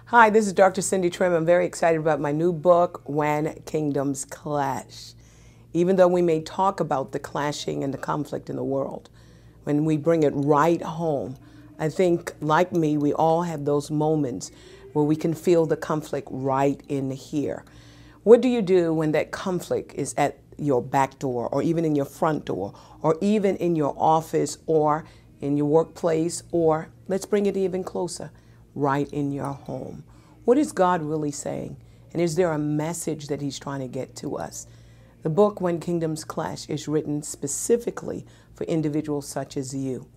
Hi, this is Dr. Cindy Trimm. I'm very excited about my new book, When Kingdoms Clash. Even though we may talk about the clashing and the conflict in the world, when we bring it right home, I think, like me, we all have those moments where we can feel the conflict right in here. What do you do when that conflict is at your back door, or even in your front door, or even in your office, or in your workplace, or let's bring it even closer, right in your home? What is God really saying? And is there a message that He's trying to get to us? The book, When Kingdoms Clash, is written specifically for individuals such as you.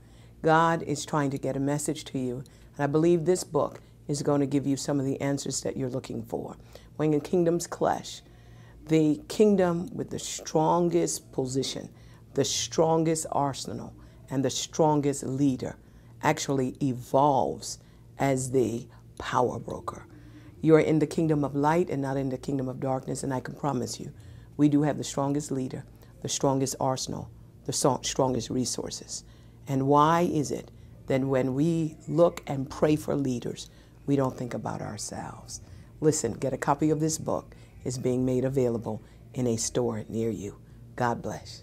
God is trying to get a message to you. And I believe this book is going to give you some of the answers that you're looking for. When Kingdoms Clash, the kingdom with the strongest position, the strongest arsenal, and the strongest leader actually evolves as the power broker. You are in the kingdom of light and not in the kingdom of darkness, and I can promise you, we do have the strongest leader, the strongest arsenal, the strongest resources. And why is it that when we look and pray for leaders, we don't think about ourselves? Listen, get a copy of this book. It's being made available in a store near you. God bless.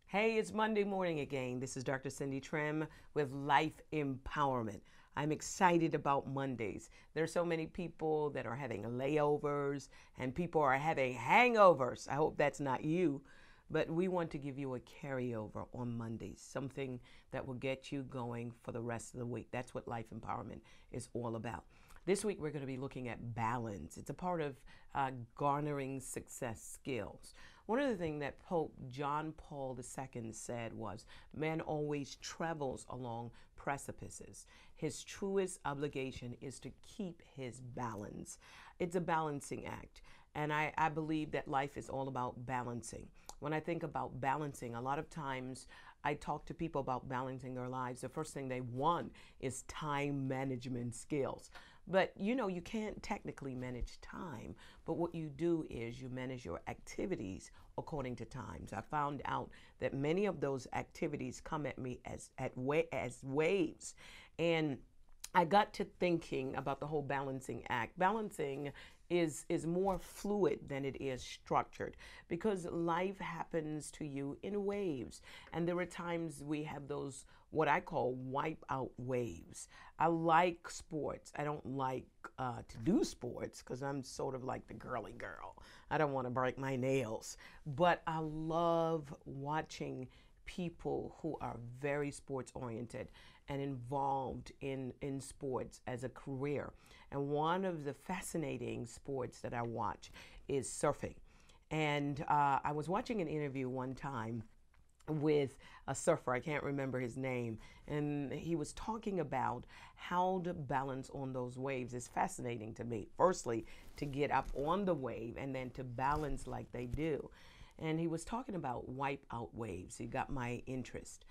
Hey, it's Monday morning again. This is Dr. Cindy Trimm with Life Empowerment. I'm excited about Mondays. There are so many people that are having layovers and people are having hangovers. I hope that's not you, but we want to give you a carryover on Mondays, something that will get you going for the rest of the week. That's what Life Empowerment is all about. This week, we're going to be looking at balance. It's a part of garnering success skills. One of the things that Pope John Paul II said was, man always travels along precipices. His truest obligation is to keep his balance. It's a balancing act. And I believe that life is all about balancing. When I think about balancing, a lot of times I talk to people about balancing their lives. The first thing they want is time management skills. But you know, you can't technically manage time, but what you do is you manage your activities according to times. I found out that many of those activities come at me as waves. And I got to thinking about the whole balancing act. Balancing is more fluid than it is structured, because life happens to you in waves. And there are times we have those, what I call wipe out waves. I like sports. I don't like to do sports because I'm sort of like the girly girl. I don't want to break my nails. But I love watching people who are very sports oriented and involved in sports as a career. And one of the fascinating sports that I watch is surfing. And I was watching an interview one time with a surfer. I can't remember his name. And he was talking about how to balance on those waves. It's fascinating to me. Firstly, to get up on the wave and then to balance like they do. And he was talking about wipe out waves. He got my interest.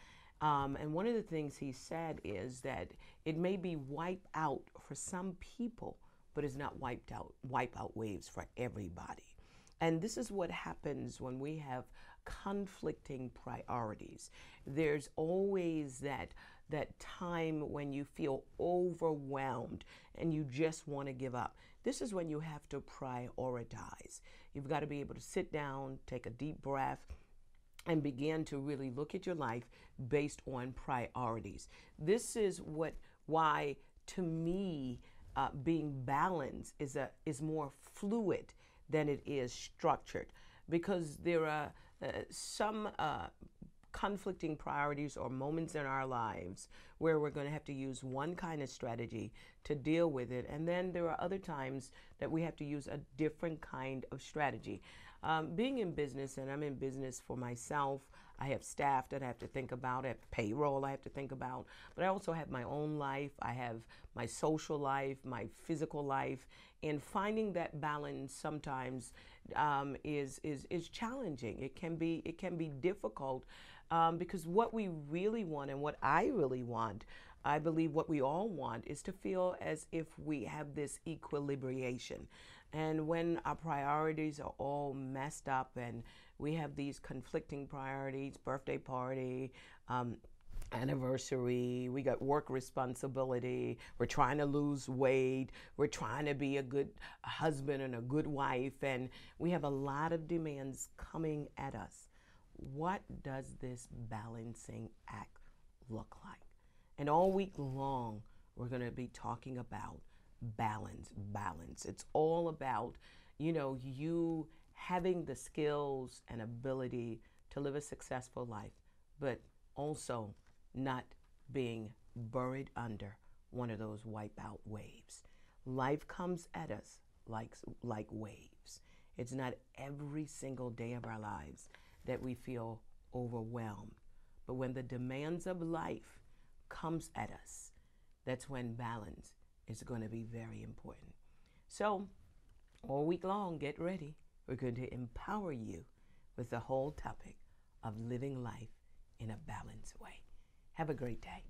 And one of the things he said is that it may be wiped out for some people, but it's not wipe out waves for everybody. And this is what happens when we have conflicting priorities. There's always that time when you feel overwhelmed and you just want to give up. This is when you have to prioritize. You've got to be able to sit down, take a deep breath, and begin to really look at your life based on priorities. This is why, to me, being balanced is more fluid than it is structured, because there are some conflicting priorities or moments in our lives where we're going to have to use one kind of strategy to deal with it, and then there are other times that we have to use a different kind of strategy. Being in business, and I'm in business for myself, I have staff that I have to think about, I have payroll I have to think about, but I also have my own life, I have my social life, my physical life, and finding that balance sometimes is challenging. It can be difficult, because what we really want and what I really want, I believe what we all want, is to feel as if we have this equilibration. And when our priorities are all messed up and we have these conflicting priorities, birthday party, anniversary, we got work responsibility, we're trying to lose weight, we're trying to be a good husband and a good wife, and we have a lot of demands coming at us. What does this balancing act look like? And all week long, we're going to be talking about balance. It's all about, you having the skills and ability to live a successful life, but also not being buried under one of those wipeout waves. Life comes at us like waves. It's not every single day of our lives that we feel overwhelmed. But when the demands of life comes at us, that's when balance is going to be very important. So all week long, get ready. We're going to empower you with the whole topic of living life in a balanced way. Have a great day.